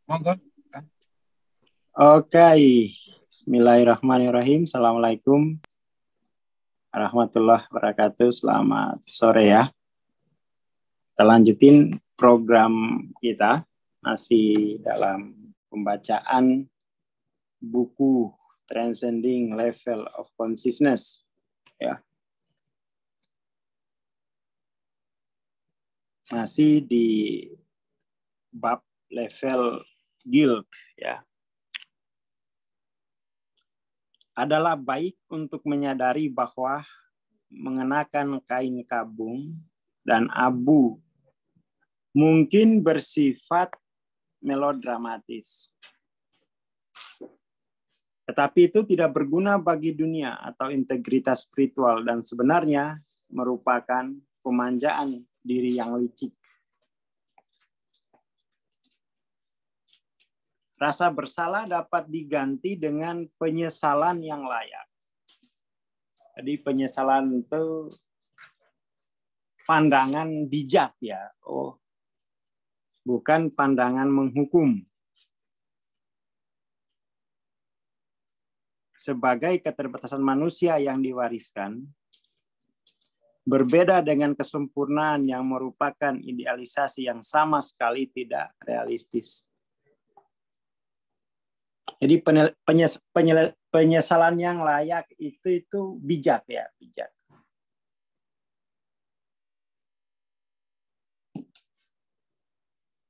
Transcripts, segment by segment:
Monggo. Oke, Bismillahirrahmanirrahim. Assalamualaikum warahmatullahi wabarakatuh. Selamat sore ya. Kita lanjutin program kita masih dalam pembacaan buku Transcending Level of Consciousness ya. Masih di bab level guilt ya. Adalah baik untuk menyadari bahwa mengenakan kain kabung dan abu mungkin bersifat melodramatis. Tetapi itu tidak berguna bagi dunia atau integritas spiritual dan sebenarnya merupakan pemanjaan diri yang licik. Rasa bersalah dapat diganti dengan penyesalan yang layak. Jadi penyesalan itu pandangan bijak ya. Oh, bukan pandangan menghukum. Sebagai keterbatasan manusia yang diwariskan, berbeda dengan kesempurnaan yang merupakan idealisasi yang sama sekali tidak realistis. Jadi penyesalan yang layak itu bijak ya, bijak.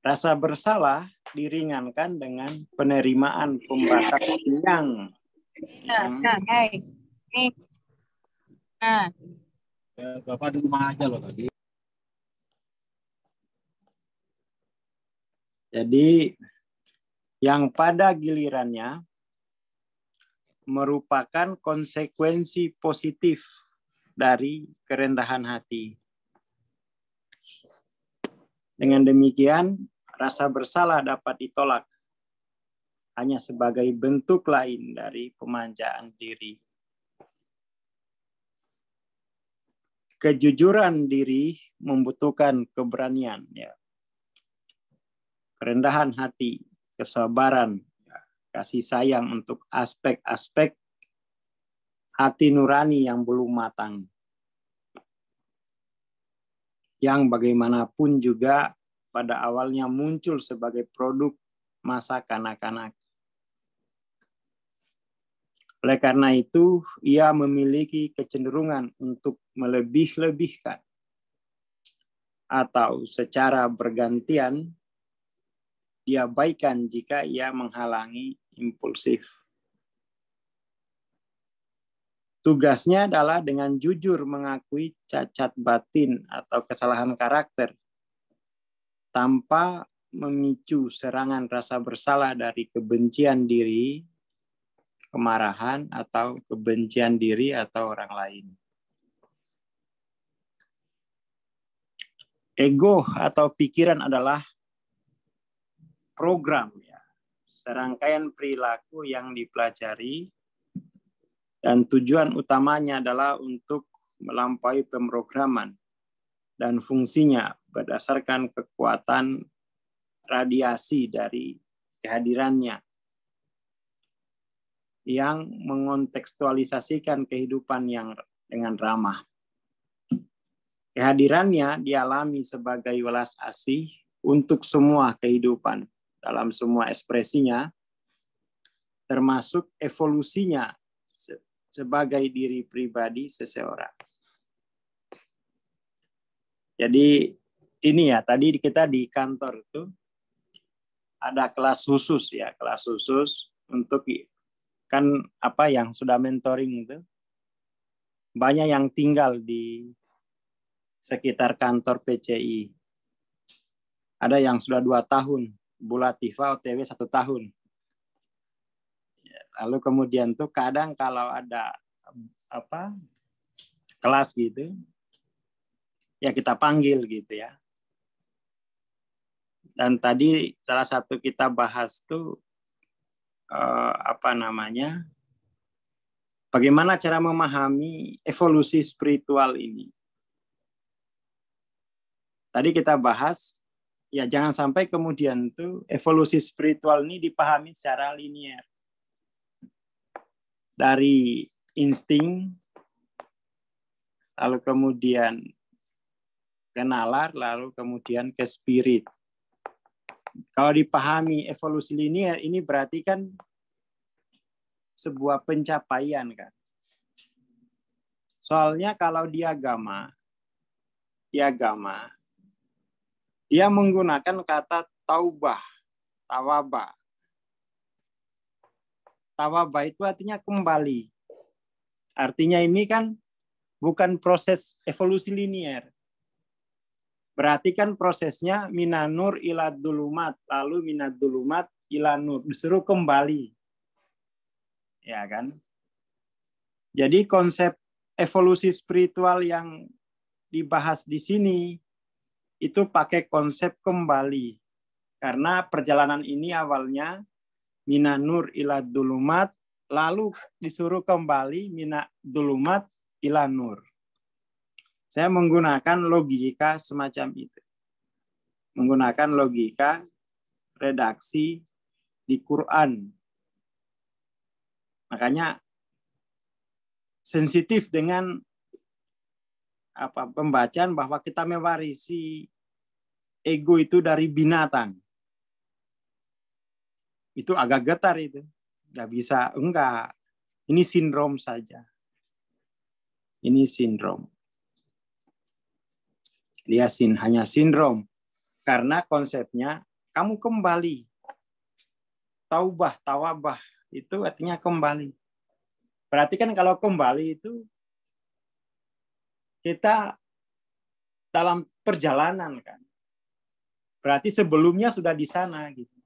Rasa bersalah diringankan dengan penerimaan pembatasan yang Bapak di rumah aja loh tadi. Jadi yang pada gilirannya merupakan konsekuensi positif dari kerendahan hati. Dengan demikian, rasa bersalah dapat ditolak hanya sebagai bentuk lain dari pemanjaan diri. Kejujuran diri membutuhkan keberanian, ya. Kerendahan hati, kesabaran, kasih sayang untuk aspek-aspek hati nurani yang belum matang. Yang bagaimanapun juga pada awalnya muncul sebagai produk masa kanak-kanak. Oleh karena itu, ia memiliki kecenderungan untuk melebih-lebihkan atau secara bergantian diabaikan jika ia menghalangi impulsif. Tugasnya adalah dengan jujur mengakui cacat batin atau kesalahan karakter tanpa memicu serangan rasa bersalah dari kebencian diri, kemarahan, atau kebencian diri atau orang lain. Ego atau pikiran adalah program, ya, serangkaian perilaku yang dipelajari dan tujuan utamanya adalah untuk melampaui pemrograman dan fungsinya berdasarkan kekuatan radiasi dari kehadirannya yang mengontekstualisasikan kehidupan yang dengan ramah. Kehadirannya dialami sebagai welas asih untuk semua kehidupan dalam semua ekspresinya, termasuk evolusinya sebagai diri pribadi seseorang. Jadi ini ya, tadi kita di kantor itu ada kelas khusus ya, kelas khusus untuk kan apa yang sudah mentoring itu. Banyak yang tinggal di sekitar kantor PCI. Ada yang sudah 2 tahun, Bu Latifah OTW 1 tahun. Lalu kemudian tuh kadang kalau ada apa kelas gitu, ya kita panggil gitu ya. Dan tadi salah satu kita bahas tuh bagaimana cara memahami evolusi spiritual ini. Tadi kita bahas ya jangan sampai kemudian tuh evolusi spiritual ini dipahami secara linier. Dari insting, lalu kemudian ke nalar, lalu kemudian ke spirit. Kalau dipahami evolusi linier, ini berarti kan sebuah pencapaian kan. Soalnya kalau di agama dia menggunakan kata taubah, tawabah. Tawabah itu artinya kembali. Artinya ini kan bukan proses evolusi linier. Berarti kan prosesnya minanur ila dulumat, lalu minad dulumat ila nur, disuruh kembali. Ya kan? Jadi konsep evolusi spiritual yang dibahas di sini itu pakai konsep kembali. Karena perjalanan ini awalnya minanur ila dulumat, lalu disuruh kembali minad dulumat ila nur. Saya menggunakan logika semacam itu. Menggunakan logika redaksi di Quran. Makanya sensitif dengan pembacaan bahwa kita mewarisi ego itu dari binatang. Itu agak getar itu. Nggak bisa, enggak. Ini sindrom saja. Ini sindrom. Dia hanya sindrom. Karena konsepnya kamu kembali. Taubah, tawabah itu artinya kembali. Berarti kan kalau kembali itu kita dalam perjalanan kan. Berarti sebelumnya sudah di sana gitu.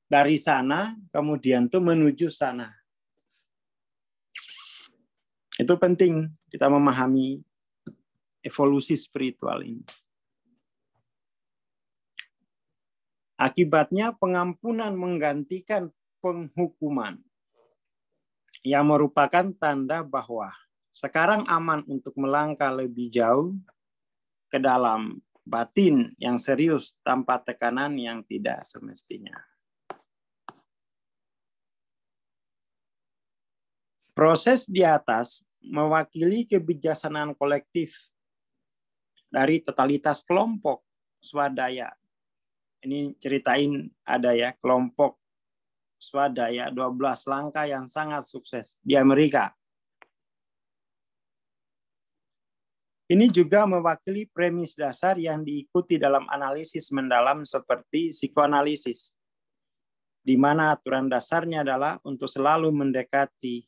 Dari sana kemudian tuh menuju sana. Itu penting kita memahami evolusi spiritual ini. Akibatnya pengampunan menggantikan penghukuman, yang merupakan tanda bahwa sekarang aman untuk melangkah lebih jauh ke dalam batin yang serius tanpa tekanan yang tidak semestinya. Proses di atas mewakili kebijaksanaan kolektif dari totalitas kelompok swadaya. Ini ceritain ada ya kelompok swadaya 12 langkah yang sangat sukses di Amerika. Ini juga mewakili premis dasar yang diikuti dalam analisis mendalam seperti psikoanalisis, di mana aturan dasarnya adalah untuk selalu mendekati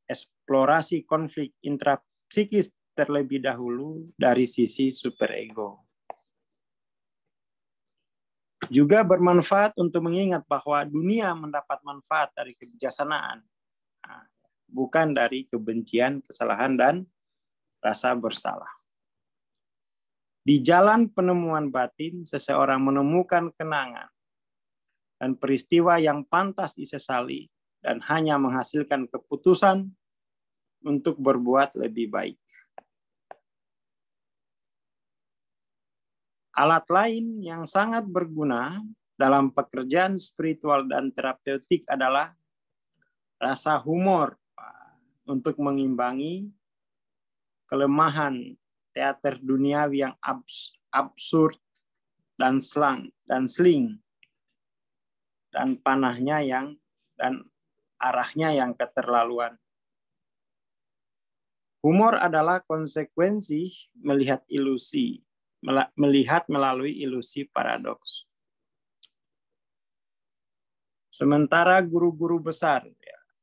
eksplorasi konflik intrapsikis terlebih dahulu dari sisi superego. Juga bermanfaat untuk mengingat bahwa dunia mendapat manfaat dari kebijaksanaan, bukan dari kebencian, kesalahan, dan rasa bersalah. Di jalan penemuan batin, seseorang menemukan kenangan dan peristiwa yang pantas disesali dan hanya menghasilkan keputusan untuk berbuat lebih baik. Alat lain yang sangat berguna dalam pekerjaan spiritual dan terapeutik adalah rasa humor untuk mengimbangi kelemahan teater duniawi yang absurd dan sling dan panahnya dan arahnya yang keterlaluan. Humor adalah konsekuensi melihat melalui ilusi paradoks. Sementara guru-guru besar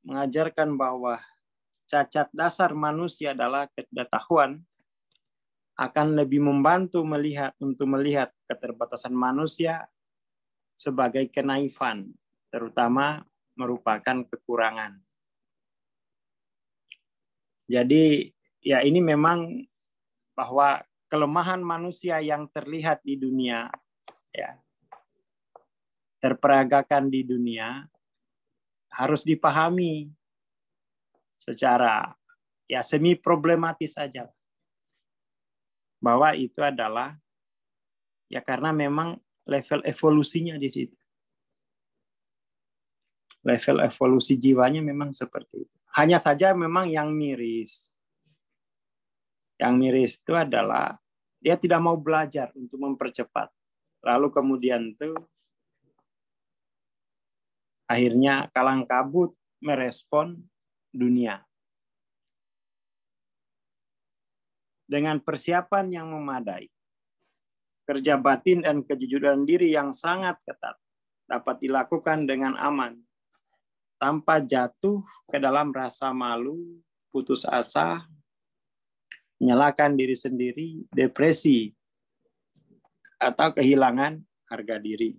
mengajarkan bahwa cacat dasar manusia adalah ketidaktahuan, akan lebih membantu untuk melihat keterbatasan manusia sebagai kenaifan, terutama merupakan kekurangan. Jadi ya ini memang bahwa kelemahan manusia yang terlihat di dunia, ya, terperagakan di dunia, harus dipahami secara ya semi problematis saja, bahwa itu adalah Ya karena memang level evolusinya di situ. Level evolusi jiwanya memang seperti itu. Hanya saja memang yang miris. Yang miris itu adalah dia tidak mau belajar untuk mempercepat. Lalu kemudian tuh akhirnya kalang kabut merespon dunia. Dengan persiapan yang memadai, kerja batin dan kejujuran diri yang sangat ketat dapat dilakukan dengan aman, tanpa jatuh ke dalam rasa malu, putus asa, menyalahkan diri sendiri, depresi, atau kehilangan harga diri.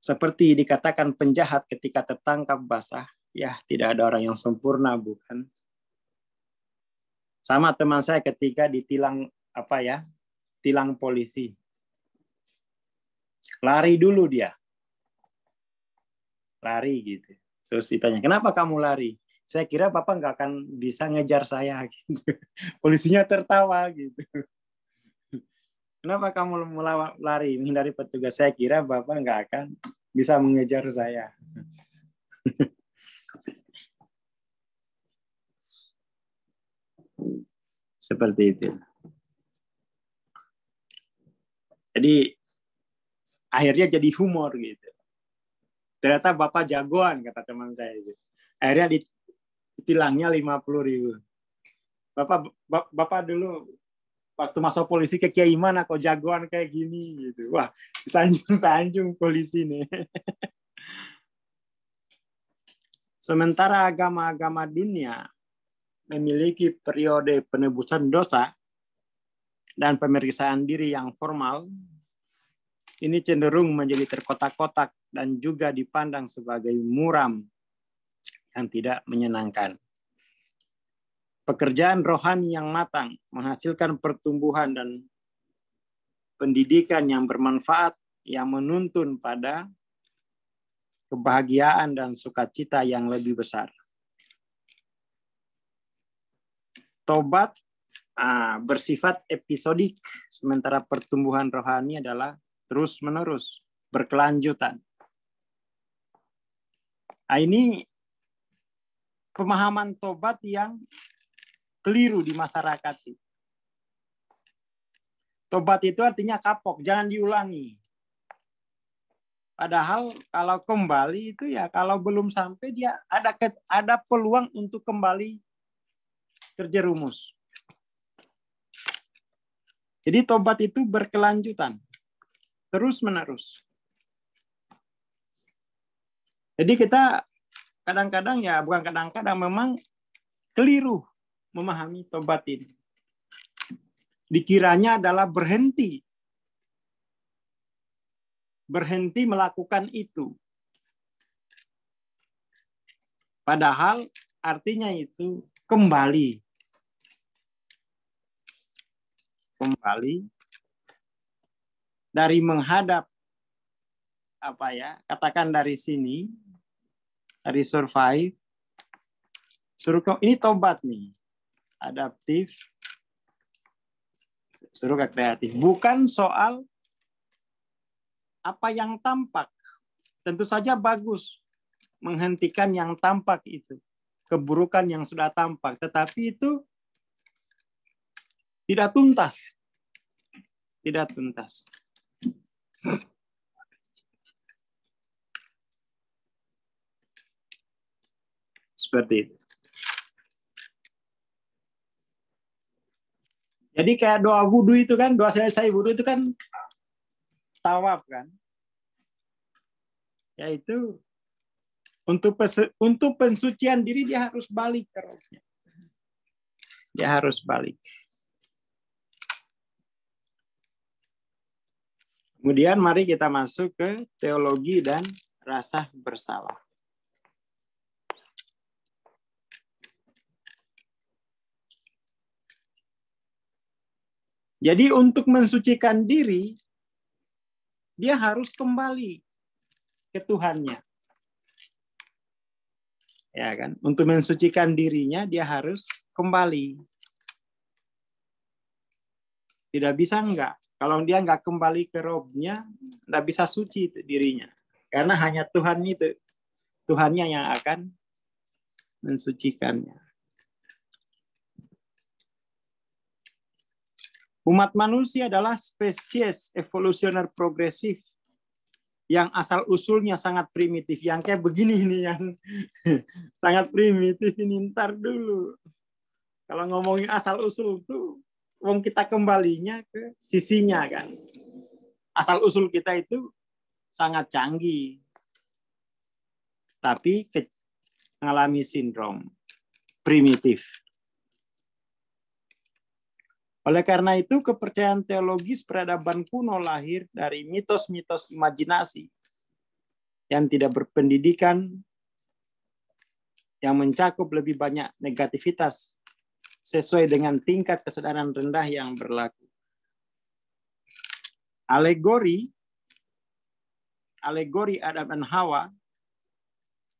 Seperti dikatakan penjahat ketika tertangkap basah, ya tidak ada orang yang sempurna, bukan? Sama teman saya ketika ditilang tilang polisi. Lari dulu dia. Lari gitu. Terus ditanya, kenapa kamu lari? Saya kira Bapak nggak akan bisa ngejar saya. Gitu. Polisinya tertawa gitu. Kenapa kamu lari menghindari petugas? Saya kira Bapak nggak akan bisa mengejar saya. Seperti itu. Jadi akhirnya jadi humor gitu. Ternyata Bapak jagoan, kata teman saya. Gitu. Akhirnya ditilangnya 50.000. Bapak dulu waktu masuk polisi ke Kiai mana kok jagoan kayak gini gitu. Wah, sanjung polisi nih. Sementara agama-agama dunia memiliki periode penebusan dosa dan pemeriksaan diri yang formal, ini cenderung menjadi terkotak-kotak dan juga dipandang sebagai muram yang tidak menyenangkan. Pekerjaan rohani yang matang menghasilkan pertumbuhan dan pendidikan yang bermanfaat yang menuntun pada kebahagiaan dan sukacita yang lebih besar. Tobat bersifat episodik, sementara pertumbuhan rohani adalah terus-menerus, berkelanjutan. Ini pemahaman tobat yang keliru di masyarakat. Tobat itu artinya kapok, jangan diulangi. Padahal kalau kembali itu ya kalau belum sampai dia ada peluang untuk kembali terjerumus. Jadi tobat itu berkelanjutan, terus-menerus. Jadi kita kadang-kadang ya bukan kadang-kadang memang keliru memahami tobat ini. Dikiranya adalah berhenti melakukan itu. Padahal artinya itu kembali dari menghadap katakan dari sini, dari survive, ini tobat nih, adaptif, suruh ke kreatif. Bukan soal apa yang tampak. Tentu saja bagus menghentikan yang tampak itu. Keburukan yang sudah tampak. Tetapi itu tidak tuntas. Tidak tuntas. Seperti itu. Jadi kayak doa wudhu itu kan, doa selesai wudhu itu kan tawaf kan. Yaitu untuk pensucian diri dia harus balik terusnya. Dia harus balik. Kemudian mari kita masuk ke teologi dan rasa bersalah. Jadi untuk mensucikan diri, dia harus kembali ke Tuhannya. Ya kan? Untuk mensucikan dirinya, dia harus kembali. Tidak bisa enggak. Kalau dia enggak kembali ke robnya, enggak bisa suci itu dirinya. Karena hanya Tuhan itu, Tuhannya yang akan mensucikannya. Umat manusia adalah spesies evolusioner progresif yang asal usulnya sangat primitif. Yang kayak begini nih yang sangat primitif ini, ntar dulu. Kalau ngomongin asal usul tuh, wong kita kembalinya ke sisinya kan. Asal usul kita itu sangat canggih, tapi mengalami sindrom primitif. Oleh karena itu, kepercayaan teologis peradaban kuno lahir dari mitos-mitos imajinasi yang tidak berpendidikan, yang mencakup lebih banyak negativitas sesuai dengan tingkat kesadaran rendah yang berlaku. Alegori Adam dan Hawa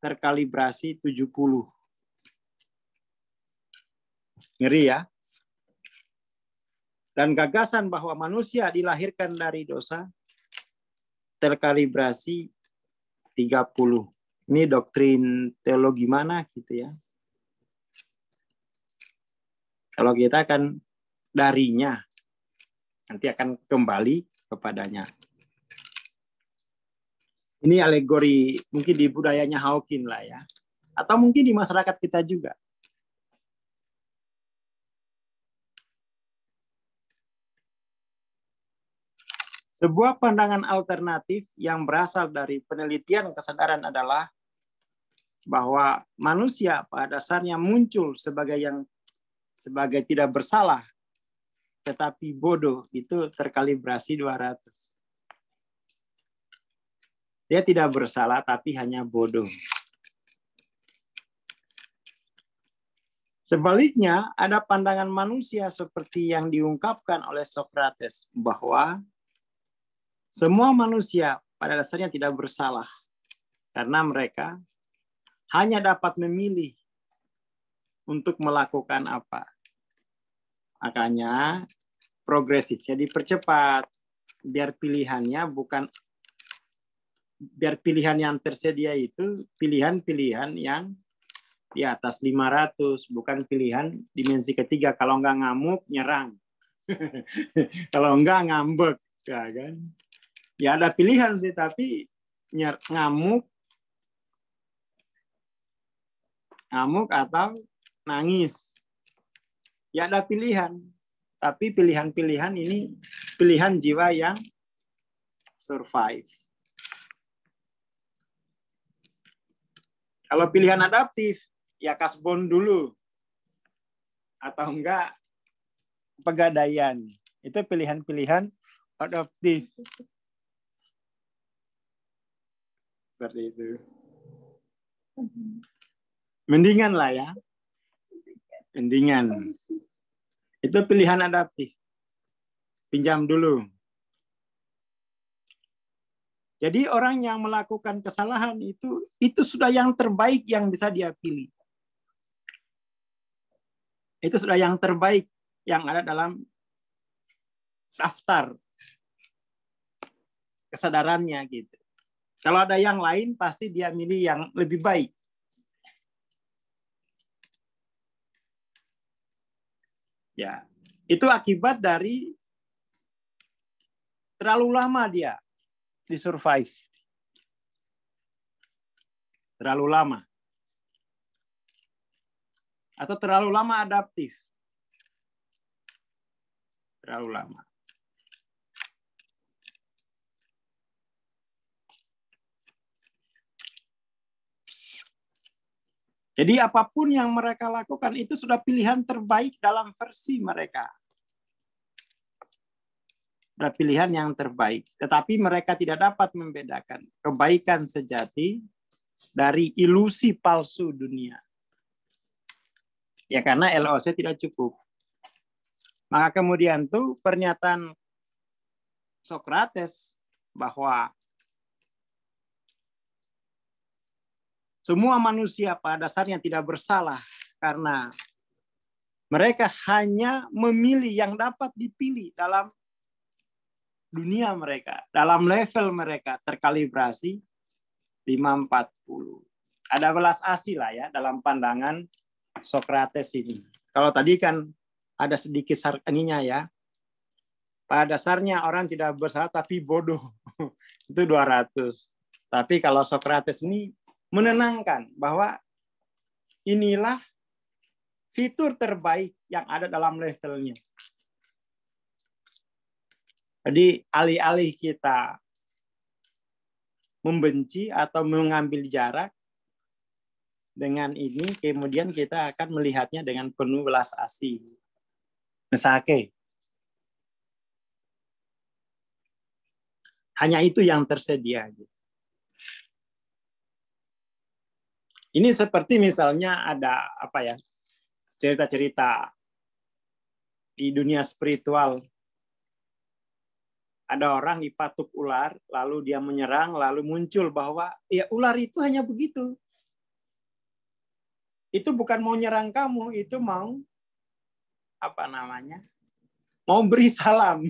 terkalibrasi 70. Ngeri ya. Dan gagasan bahwa manusia dilahirkan dari dosa terkalibrasi 30. Ini doktrin teologi mana gitu ya. Kalau kita akan darinya, nanti akan kembali kepadanya. Ini alegori mungkin di budayanya Hawking lah ya. Atau mungkin di masyarakat kita juga. Sebuah pandangan alternatif yang berasal dari penelitian kesadaran adalah bahwa manusia pada dasarnya muncul sebagai tidak bersalah, tetapi bodoh. Itu terkalibrasi 200. Dia tidak bersalah, tapi hanya bodoh. Sebaliknya, ada pandangan manusia seperti yang diungkapkan oleh Socrates, bahwa semua manusia pada dasarnya tidak bersalah, karena mereka hanya dapat memilih untuk melakukan apa. Makanya progresifnya dipercepat, biar pilihan yang tersedia itu pilihan-pilihan yang di atas 500, bukan pilihan dimensi ketiga. Kalau enggak ngamuk, nyerang. Kalau enggak ngambek, ya kan? Ya ada pilihan sih, tapi ngamuk atau nangis. Ya ada pilihan, tapi pilihan-pilihan ini pilihan jiwa yang survive. Kalau pilihan adaptif, ya kasbon dulu. Atau enggak pegadaian. Itu pilihan-pilihan adaptif. Seperti itu. Mendingan lah ya. Mendingan. Itu pilihan adaptif. Pinjam dulu. Jadi orang yang melakukan kesalahan itu sudah yang terbaik yang bisa dia pilih. Itu sudah yang terbaik yang ada dalam daftar kesadarannya gitu. Kalau ada yang lain, pasti dia milih yang lebih baik. Ya, itu akibat dari terlalu lama dia di survive. Terlalu lama. Atau terlalu lama adaptif. Terlalu lama. Jadi apapun yang mereka lakukan itu sudah pilihan terbaik dalam versi mereka. Sudah pilihan yang terbaik. Tetapi mereka tidak dapat membedakan kebaikan sejati dari ilusi palsu dunia. Ya karena LOC tidak cukup. Maka kemudian tuh pernyataan Socrates bahwa semua manusia pada dasarnya tidak bersalah karena Mereka hanya memilih yang dapat dipilih dalam dunia mereka, dalam level mereka terkalibrasi 540. Ada belas asih lah ya dalam pandangan Sokrates ini. Kalau tadi kan ada sedikit ininya ya. Pada dasarnya orang tidak bersalah tapi bodoh. Itu 200. Tapi kalau Sokrates ini menenangkan bahwa inilah fitur terbaik yang ada dalam levelnya. Jadi alih-alih kita membenci atau mengambil jarak dengan ini, kemudian kita akan melihatnya dengan penuh belas asih. Mesake. Hanya itu yang tersedia. Ini seperti misalnya ada apa ya? Cerita-cerita di dunia spiritual. Ada orang dipatuk ular, lalu dia menyerang, lalu muncul bahwa ya ular itu hanya begitu. Itu bukan mau nyerang kamu, itu mau apa namanya? Mau beri salam.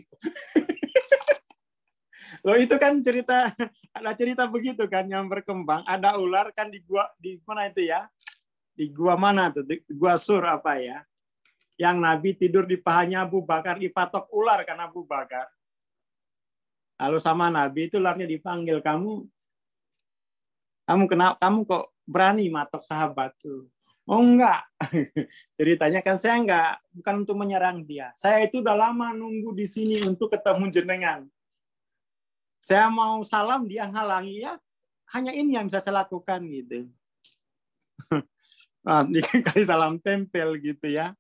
Loh itu kan cerita, ada cerita begitu kan yang berkembang. Ada ular kan di mana itu ya? Di gua mana tuh? Di gua Sur apa ya? Yang Nabi tidur di pahanya Abu Bakar, dipatok ular kan Abu Bakar. Lalu sama Nabi itu ularnya dipanggil, kamu kenapa, kamu kok berani matok sahabat tuh? Oh enggak. Ceritanya kan saya enggak, bukan untuk menyerang dia. Saya itu udah lama nunggu di sini untuk ketemu jenengan. Saya mau salam dia halangi ya. Hanya ini yang bisa saya lakukan gitu. Dikali salam tempel gitu ya.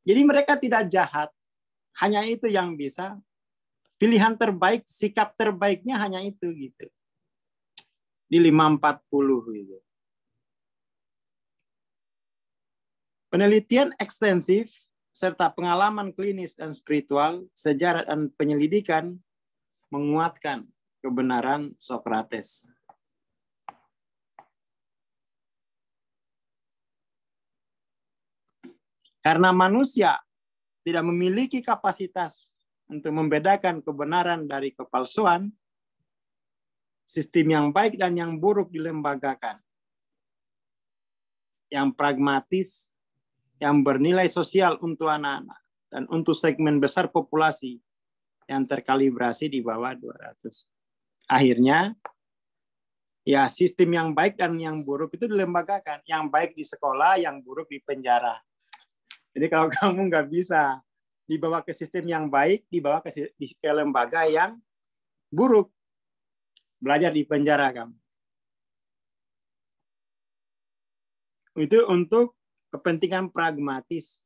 Jadi mereka tidak jahat. Hanya itu yang bisa. Pilihan terbaik, sikap terbaiknya hanya itu gitu. Di 540 gitu. Penelitian ekstensif serta pengalaman klinis dan spiritual, sejarah dan penyelidikan menguatkan kebenaran Sokrates. Karena manusia tidak memiliki kapasitas untuk membedakan kebenaran dari kepalsuan, sistem yang baik dan yang buruk dilembagakan. Yang pragmatis, yang bernilai sosial untuk anak-anak, dan untuk segmen besar populasi yang terkalibrasi di bawah 200. Akhirnya, ya sistem yang baik dan yang buruk itu dilembagakan. Yang baik di sekolah, yang buruk di penjara. Jadi kalau kamu nggak bisa dibawa ke sistem yang baik, dibawa ke lembaga yang buruk. Belajar di penjara kamu. Itu untuk kepentingan pragmatis.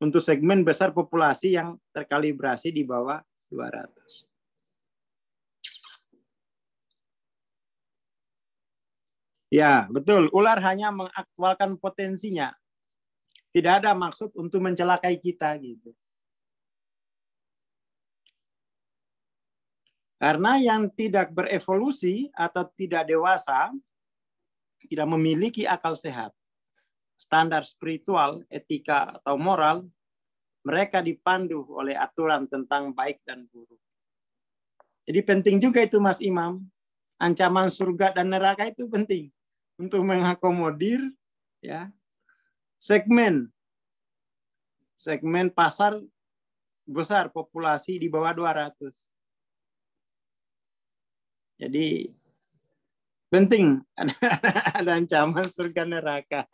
Untuk segmen besar populasi yang terkalibrasi di bawah 200. Ya, betul. Ular hanya mengaktualkan potensinya. Tidak ada maksud untuk mencelakai kita gitu. Karena yang tidak berevolusi atau tidak dewasa tidak memiliki akal sehat, standar spiritual, etika atau moral, mereka dipandu oleh aturan tentang baik dan buruk. Jadi penting juga itu Mas Imam, ancaman surga dan neraka itu penting untuk mengakomodir ya segmen pasar besar populasi di bawah 200. Jadi penting ada ancaman surga neraka.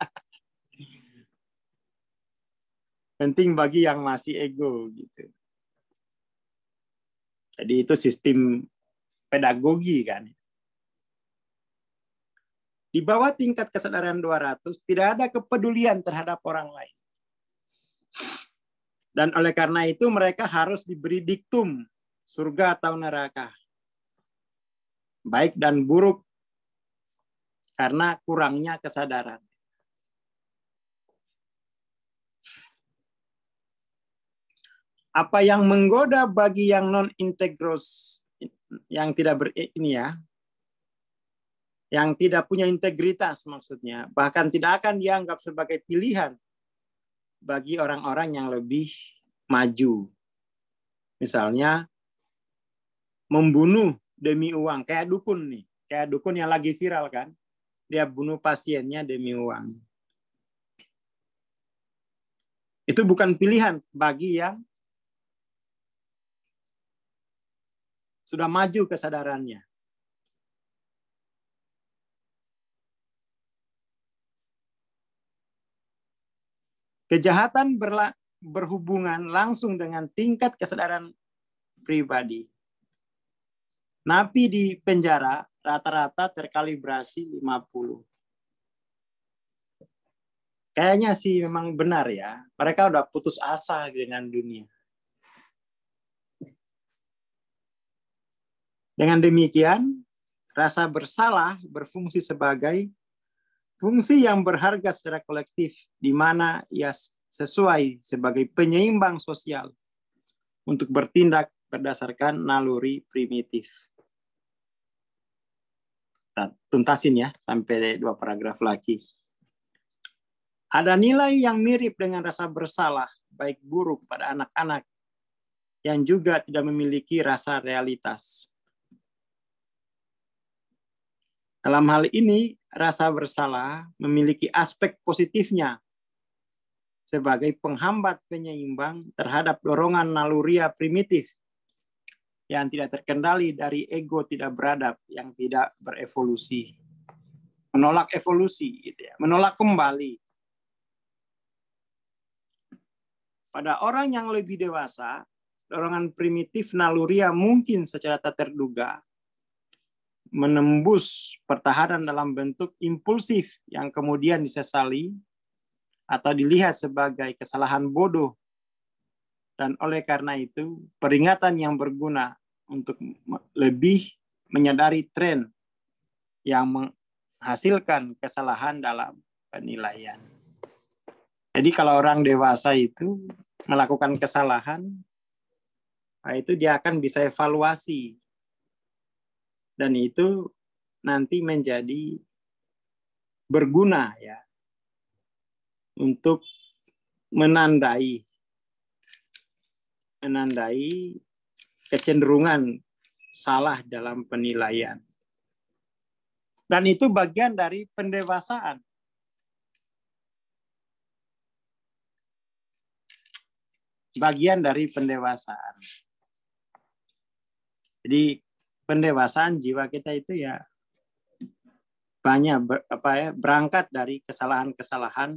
Penting bagi yang masih ego gitu. Jadi itu sistem pedagogi kan. Di bawah tingkat kesadaran 200 tidak ada kepedulian terhadap orang lain. Dan oleh karena itu mereka harus diberi diktum surga atau neraka. Baik dan buruk karena kurangnya kesadaran. Apa yang menggoda bagi yang non-integros, yang tidak yang tidak punya integritas maksudnya, bahkan tidak akan dianggap sebagai pilihan bagi orang-orang yang lebih maju. Misalnya membunuh demi uang, kayak dukun nih, kayak dukun yang lagi viral kan, dia bunuh pasiennya demi uang. Itu bukan pilihan bagi yang sudah maju kesadarannya. Kejahatan berhubungan langsung dengan tingkat kesadaran pribadi. Napi di penjara rata-rata terkalibrasi 50. Kayaknya sih memang benar ya. Mereka udah putus asa dengan dunia. Dengan demikian, rasa bersalah berfungsi sebagai fungsi yang berharga secara kolektif, di mana ia sesuai sebagai penyeimbang sosial untuk bertindak berdasarkan naluri primitif. Kita tuntasin ya, sampai 2 paragraf lagi. Ada nilai yang mirip dengan rasa bersalah, baik buruk pada anak-anak, yang juga tidak memiliki rasa realitas. Dalam hal ini, rasa bersalah memiliki aspek positifnya sebagai penghambat penyeimbang terhadap dorongan naluria primitif yang tidak terkendali dari ego tidak beradab, yang tidak berevolusi. Menolak evolusi, gitu ya. Menolak kembali. Pada orang yang lebih dewasa, dorongan primitif naluria mungkin secara tak terduga menembus pertahanan dalam bentuk impulsif yang kemudian disesali atau dilihat sebagai kesalahan bodoh, dan oleh karena itu peringatan yang berguna untuk lebih menyadari tren yang menghasilkan kesalahan dalam penilaian. Jadi kalau orang dewasa itu melakukan kesalahan, itu dia akan bisa evaluasi. Dan itu nanti menjadi berguna ya untuk menandai kecenderungan salah dalam penilaian. Dan itu bagian dari pendewasaan. Bagian dari pendewasaan. Jadi pendewasaan jiwa kita itu ya banyak berangkat dari kesalahan-kesalahan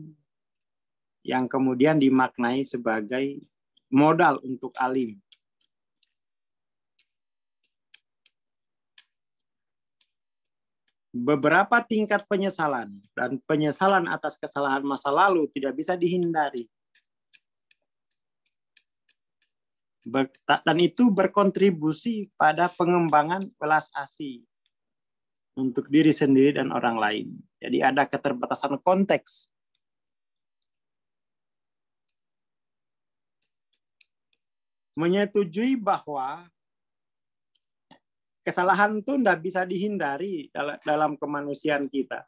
yang kemudian dimaknai sebagai modal untuk alim. Beberapa tingkat penyesalan dan penyesalan atas kesalahan masa lalu tidak bisa dihindari. Dan itu berkontribusi pada pengembangan welas asih untuk diri sendiri dan orang lain. Jadi ada keterbatasan konteks. Menyetujui bahwa kesalahan itu tidak bisa dihindari dalam kemanusiaan kita.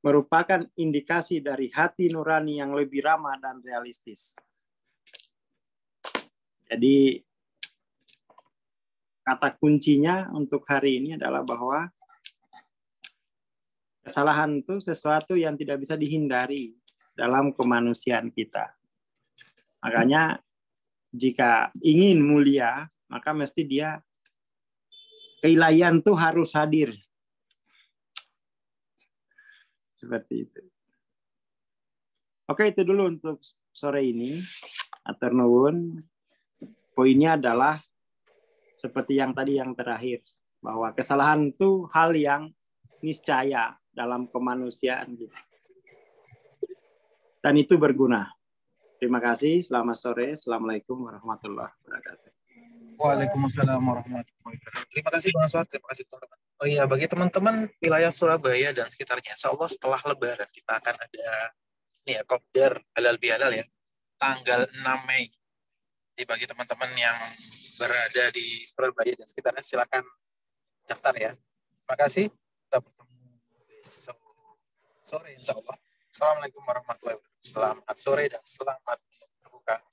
Merupakan indikasi dari hati nurani yang lebih ramah dan realistis. Jadi kata kuncinya untuk hari ini adalah bahwa kesalahan itu sesuatu yang tidak bisa dihindari dalam kemanusiaan kita. Makanya jika ingin mulia, maka mesti dia keilahian itu harus hadir. Seperti itu. Oke, itu dulu untuk sore ini. Atur nuwun. Poinnya adalah seperti yang tadi yang terakhir, bahwa kesalahan itu hal yang niscaya dalam kemanusiaan kita. Dan itu berguna. Terima kasih. Selamat sore. Assalamualaikum warahmatullahi wabarakatuh. Waalaikumsalam warahmatullahi wabarakatuh. Terima kasih Bang Aswad, terima kasih teman-teman. Oh iya, bagi teman-teman wilayah Surabaya dan sekitarnya, insya Allah setelah Lebaran kita akan ada nih ya, Kopdar Halal Bihalal ya, tanggal 6 Mei. Jadi bagi teman-teman yang berada di Surabaya dan sekitarnya, silakan daftar ya. Terima kasih. Kita bertemu besok sore insya Allah. Assalamualaikum warahmatullahi wabarakatuh. Selamat sore dan selamat berbuka.